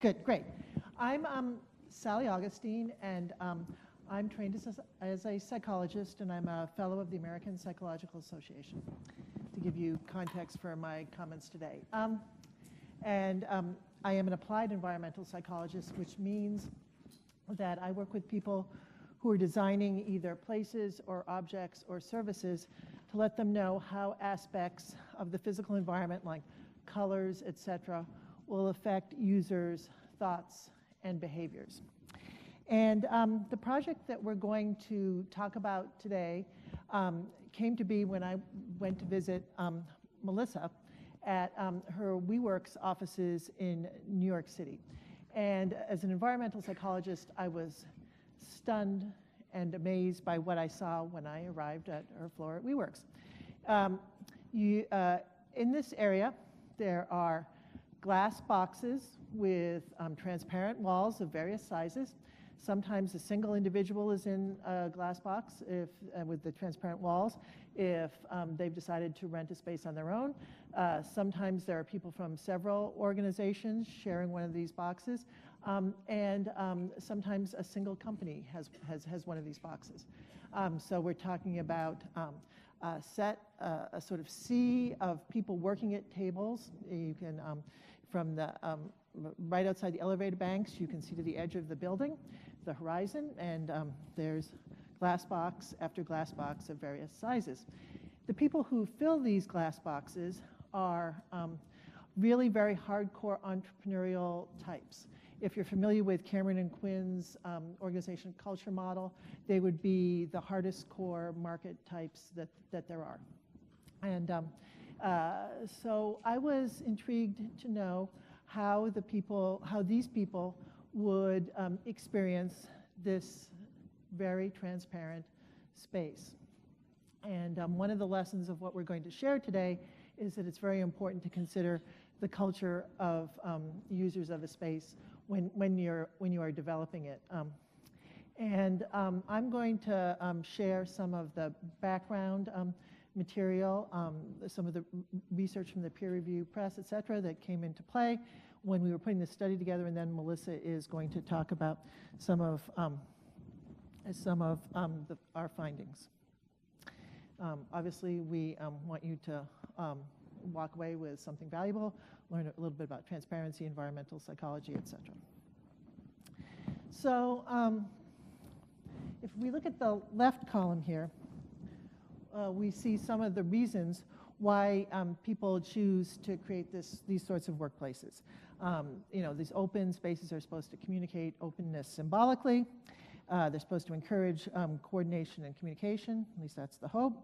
Good, great. I'm Sally Augustin, and I'm trained as a psychologist, and I'm a fellow of the American Psychological Association, to give you context for my comments today. I am an applied environmental psychologist, which means that I work with people who are designing either places or objects or services to let them know how aspects of the physical environment, like colors, etc., will affect users' thoughts and behaviors. And the project that we're going to talk about today came to be when I went to visit Melissa at her WeWorks offices in New York City. And as an environmental psychologist, I was stunned and amazed by what I saw when I arrived at her floor at WeWorks. In this area, there are glass boxes with transparent walls of various sizes. Sometimes a single individual is in a glass box with the transparent walls if they've decided to rent a space on their own. Sometimes there are people from several organizations sharing one of these boxes. Sometimes a single company has one of these boxes. So we're talking about a sort of sea of people working at tables. You can, from the right outside the elevator banks, you can see to the edge of the building, the horizon, and there's glass box after glass box of various sizes. The people who fill these glass boxes are really very hardcore entrepreneurial types. If you're familiar with Cameron and Quinn's organization culture model, they would be the hardest core market types that there are. And so I was intrigued to know how these people would experience this very transparent space. And one of the lessons of what we're going to share today is that it's very important to consider the culture of users of a space when you are developing it. I'm going to share some of the background material, some of the research from the peer review press, et cetera, that came into play when we were putting this study together, and then Melissa is going to talk about some of our findings. Obviously, we want you to walk away with something valuable, learn a little bit about transparency, environmental psychology, et cetera. So if we look at the left column here, we see some of the reasons why people choose to create these sorts of workplaces. These open spaces are supposed to communicate openness symbolically. They're supposed to encourage coordination and communication, at least that's the hope.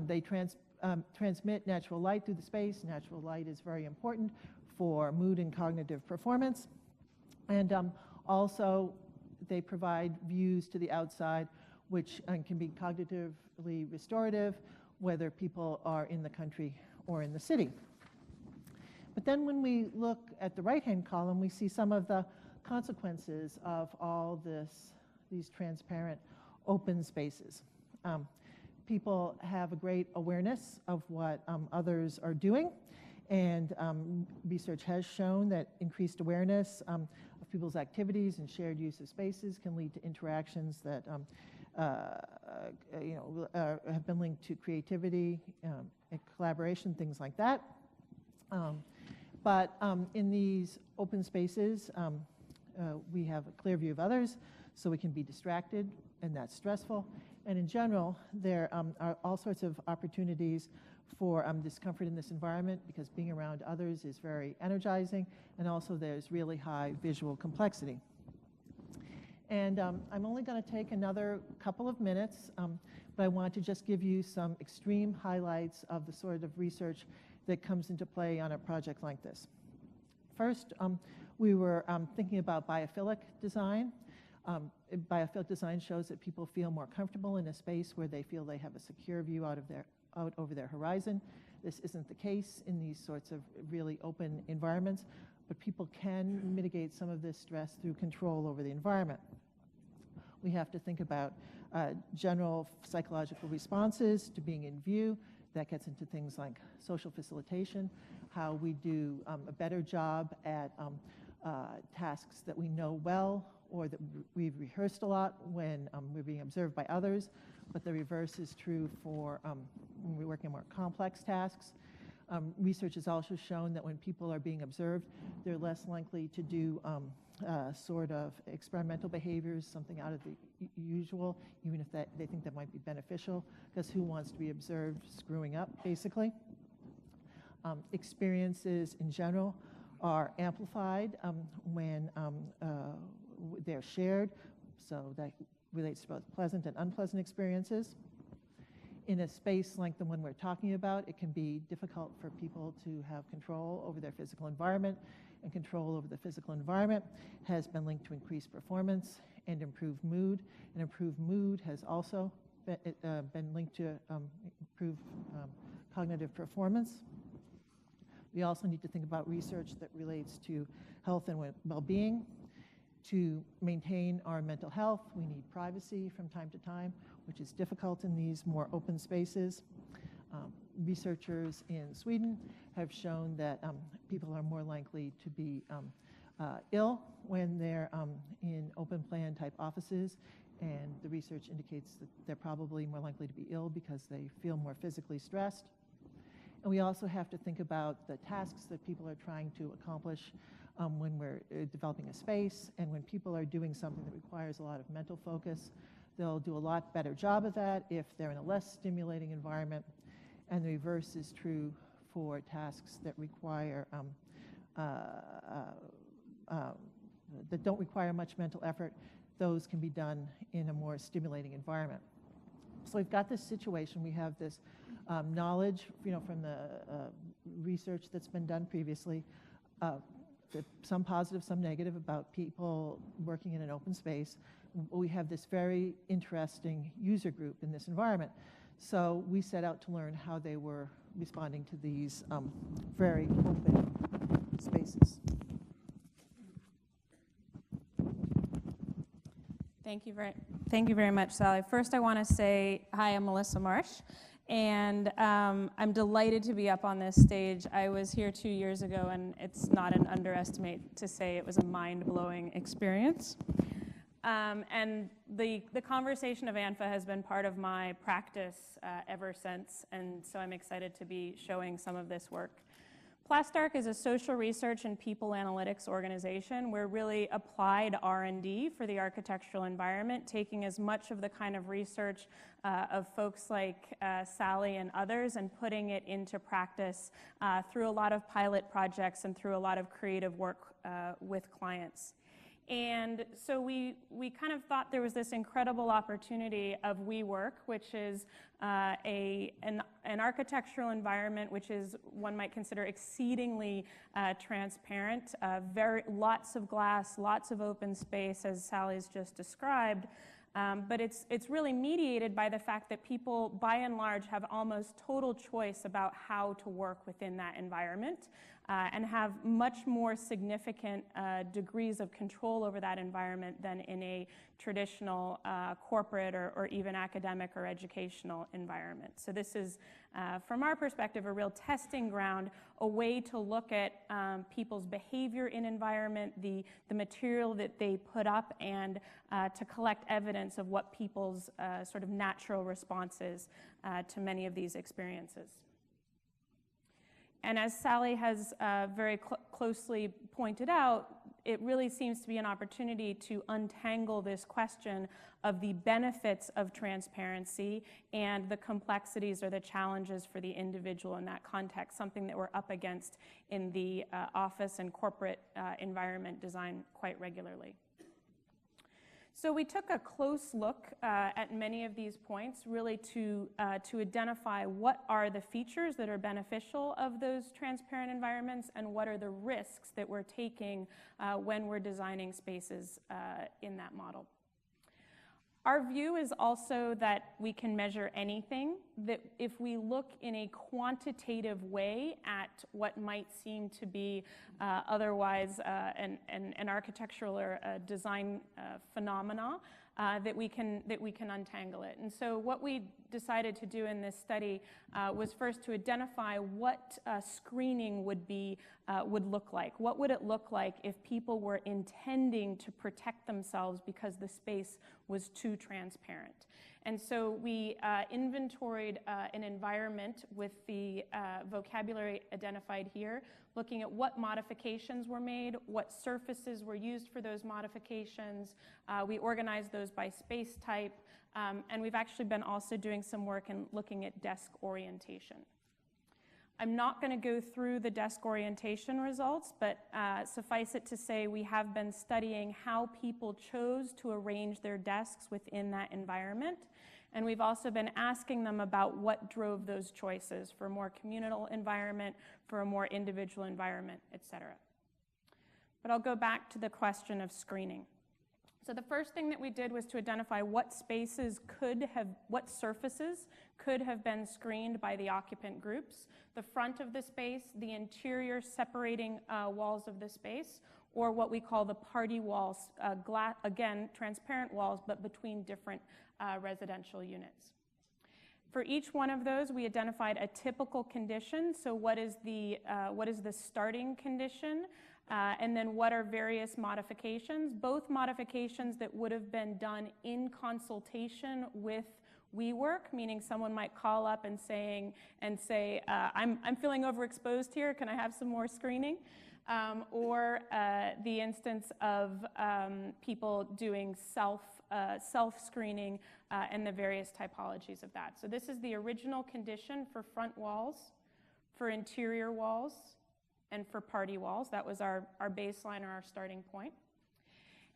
They transmit natural light through the space. Natural light is very important for mood and cognitive performance. And also, they provide views to the outside, which can be cognitively restorative, whether people are in the country or in the city. But then when we look at the right-hand column, we see some of the consequences of all these transparent open spaces. People have a great awareness of what others are doing, and research has shown that increased awareness of people's activities and shared use of spaces can lead to interactions that have been linked to creativity and collaboration, things like that. But in these open spaces, we have a clear view of others, so we can be distracted, and that's stressful. And in general, there are all sorts of opportunities for discomfort in this environment, because being around others is very energizing, and also there's really high visual complexity. And I'm only going to take another couple of minutes, but I want to just give you some extreme highlights of the sort of research that comes into play on a project like this. First, we were thinking about biophilic design. Biophilic design shows that people feel more comfortable in a space where they feel they have a secure view out over their horizon. This isn't the case in these sorts of really open environments, but people can mitigate some of this stress through control over the environment. We have to think about general psychological responses to being in view. That gets into things like social facilitation, how we do a better job at tasks that we know well or that we've rehearsed a lot when we're being observed by others, but the reverse is true for when we're working on more complex tasks. Research has also shown that when people are being observed, they're less likely to do sort of experimental behaviors, something out of the usual, even if they think that might be beneficial, because who wants to be observed screwing up, basically? Experiences in general are amplified when they're shared, so that relates to both pleasant and unpleasant experiences. In a space like the one we're talking about, it can be difficult for people to have control over their physical environment, and control over the physical environment has been linked to increased performance and improved mood. And improved mood has also been linked to improved cognitive performance. We also need to think about research that relates to health and well-being. To maintain our mental health, we need privacy from time to time, which is difficult in these more open spaces. Researchers in Sweden have shown that people are more likely to be ill when they're in open plan type offices, and the research indicates that they're probably more likely to be ill because they feel more physically stressed. And we also have to think about the tasks that people are trying to accomplish when we're developing a space, and when people are doing something that requires a lot of mental focus, they'll do a lot better job of that if they're in a less stimulating environment. And the reverse is true for tasks that require that don't require much mental effort. Those can be done in a more stimulating environment. So we've got this situation. We have this knowledge, from the research that's been done previously, some positive, some negative, about people working in an open space. We have this very interesting user group in this environment. So we set out to learn how they were responding to these very open spaces. Thank you very much, Sally. First, I want to say, hi, I'm Melissa Marsh, and I'm delighted to be up on this stage. I was here 2 years ago, and it's not an underestimate to say it was a mind-blowing experience. And the conversation of ANFA has been part of my practice ever since, and so I'm excited to be showing some of this work. Plastarc is a social research and people analytics organization. We're really applied R&D for the architectural environment, taking as much of the kind of research of folks like Sally and others and putting it into practice through a lot of pilot projects and through a lot of creative work with clients. And so we kind of thought there was this incredible opportunity of WeWork, which is an architectural environment which is, one might consider, exceedingly transparent, lots of glass, lots of open space, as Sally's just described. But it's really mediated by the fact that people, by and large, have almost total choice about how to work within that environment and have much more significant degrees of control over that environment than in a traditional corporate or even academic or educational environment. So this is, from our perspective, a real testing ground, a way to look at people's behavior in environment, the material that they put up, and to collect evidence of what people's sort of natural responses to many of these experiences. And as Sally has very closely pointed out, it really seems to be an opportunity to untangle this question of the benefits of transparency and the complexities or the challenges for the individual in that context, something that we're up against in the office and corporate environment design quite regularly. So we took a close look at many of these points, really to identify what are the features that are beneficial of those transparent environments and what are the risks that we're taking when we're designing spaces in that model. Our view is also that we can measure anything that if we look in a quantitative way at what might seem to be otherwise an architectural or a design phenomena, that we can untangle it. And so what we decided to do in this study was first to identify what screening would look like. What would it look like if people were intending to protect themselves because the space was too transparent? And so we inventoried an environment with the vocabulary identified here, looking at what modifications were made, what surfaces were used for those modifications. We organized those by space type, and we've actually been also doing some work in looking at desk orientation. I'm not going to go through the desk orientation results, but suffice it to say we have been studying how people chose to arrange their desks within that environment. And we've also been asking them about what drove those choices for a more communal environment, for a more individual environment, et cetera. But I'll go back to the question of screening. So the first thing that we did was to identify what surfaces could have been screened by the occupant groups: the front of the space, the interior separating walls of the space, or what we call the party walls, again, transparent walls, but between different residential units. For each one of those, we identified a typical condition. So what is the starting condition? And then what are various modifications? Both modifications that would have been done in consultation with WeWork, meaning someone might call up and say, I'm feeling overexposed here, can I have some more screening? Or the instance of people doing self-screening and the various typologies of that. So this is the original condition for front walls, for interior walls, and for party walls. That was our baseline or our starting point.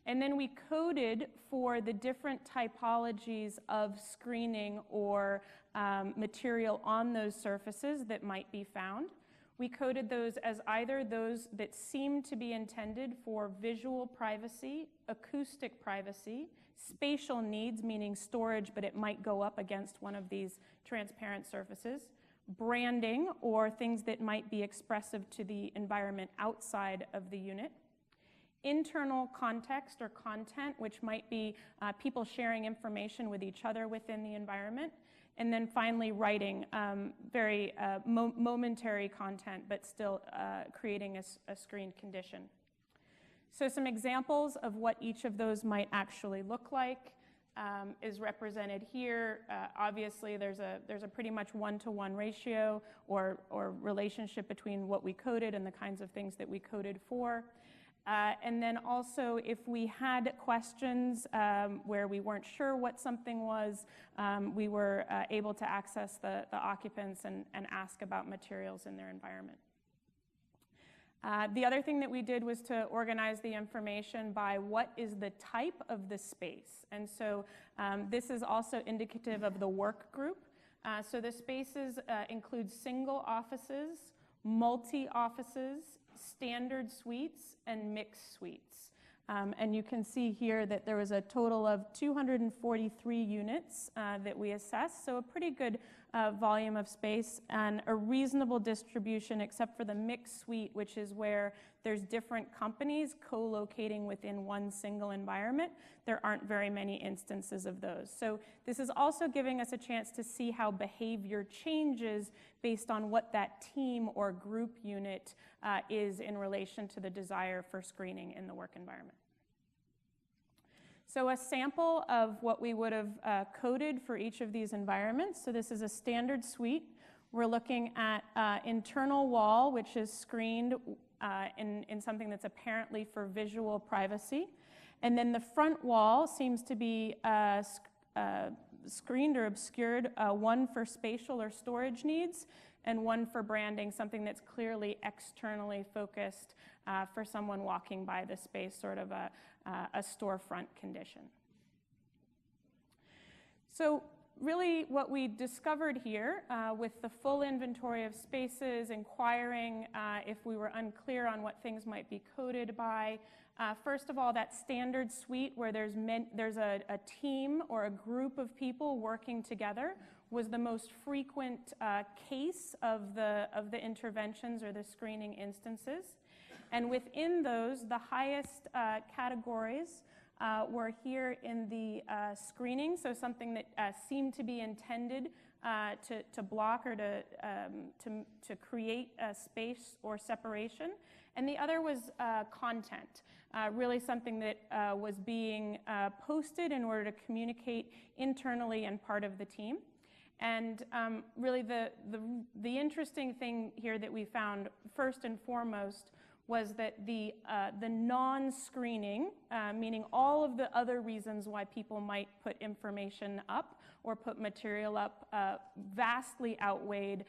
And then we coded for the different typologies of screening or material on those surfaces that might be found. We coded those as either those that seem to be intended for visual privacy, acoustic privacy, spatial needs, meaning storage, but it might go up against one of these transparent surfaces, branding, or things that might be expressive to the environment outside of the unit, internal context or content, which might be people sharing information with each other within the environment, and then finally writing, very momentary content, but still creating a screened condition. So some examples of what each of those might actually look like is represented here. Obviously, there's a pretty much one-to-one ratio or relationship between what we coded and the kinds of things that we coded for. And then also, if we had questions where we weren't sure what something was, we were able to access the occupants and ask about materials in their environment. The other thing that we did was to organize the information by what is the type of the space. And so this is also indicative of the work group. So the spaces include single offices, multi-offices, standard suites, and mixed suites. And you can see here that there was a total of 243 units that we assessed, so a pretty good volume of space and a reasonable distribution except for the mixed suite, which is where there's different companies co-locating within one single environment. There aren't very many instances of those. So this is also giving us a chance to see how behavior changes based on what that team or group unit is in relation to the desire for screening in the work environment. So a sample of what we would have coded for each of these environments. So this is a standard suite. We're looking at internal wall, which is screened in something that's apparently for visual privacy. And then the front wall seems to be screened or obscured, one for spatial or storage needs, and one for branding, something that's clearly externally focused for someone walking by the space, sort of a storefront condition. So really what we discovered here with the full inventory of spaces, inquiring if we were unclear on what things might be coded by, First of all, that standard suite where there's a team or a group of people working together was the most frequent case of the interventions or the screening instances. And within those, the highest categories were here in the screening, so something that seemed to be intended to block or to create a space or separation. And the other was content, really something that was being posted in order to communicate internally and part of the team. And really the interesting thing here that we found, first and foremost, was that the non-screening, meaning all of the other reasons why people might put information up or put material up, vastly outweighed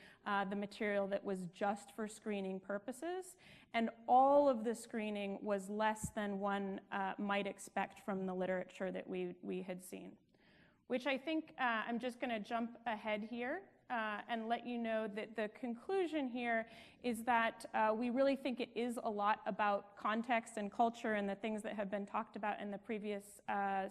the material that was just for screening purposes. And all of the screening was less than one might expect from the literature that we had seen. Which I think I'm just going to jump ahead here and let you know that the conclusion here is that we really think it is a lot about context and culture and the things that have been talked about in the previous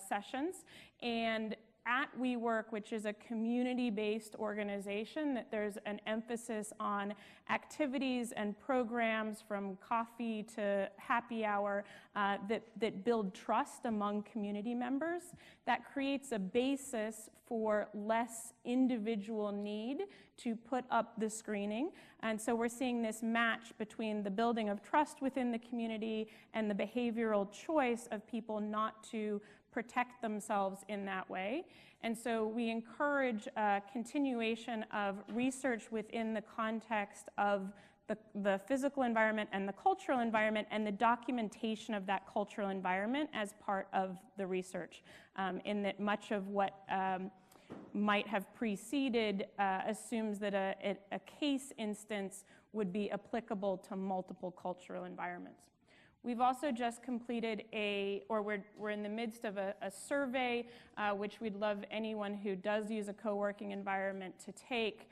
sessions. And at WeWork, which is a community-based organization, that there's an emphasis on activities and programs from coffee to happy hour that build trust among community members. That creates a basis for less individual need to put up the screening. And so we're seeing this match between the building of trust within the community and the behavioral choice of people not to protect themselves in that way. And so we encourage continuation of research within the context of the physical environment and the cultural environment and the documentation of that cultural environment as part of the research, in that much of what might have preceded assumes that a case instance would be applicable to multiple cultural environments. We've also just completed we're in the midst of a survey, which we'd love anyone who does use a co-working environment to take.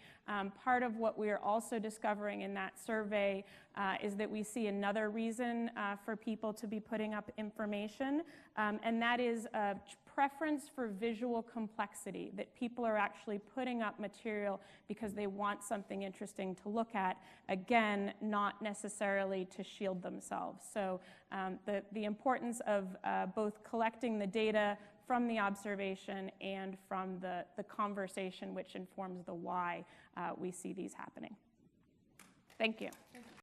Part of what we're also discovering in that survey is that we see another reason for people to be putting up information, and that is a preference for visual complexity, that people are actually putting up material because they want something interesting to look at, again, not necessarily to shield themselves. So the importance of both collecting the data from the observation and from the conversation, which informs the why we see these happening. Thank you.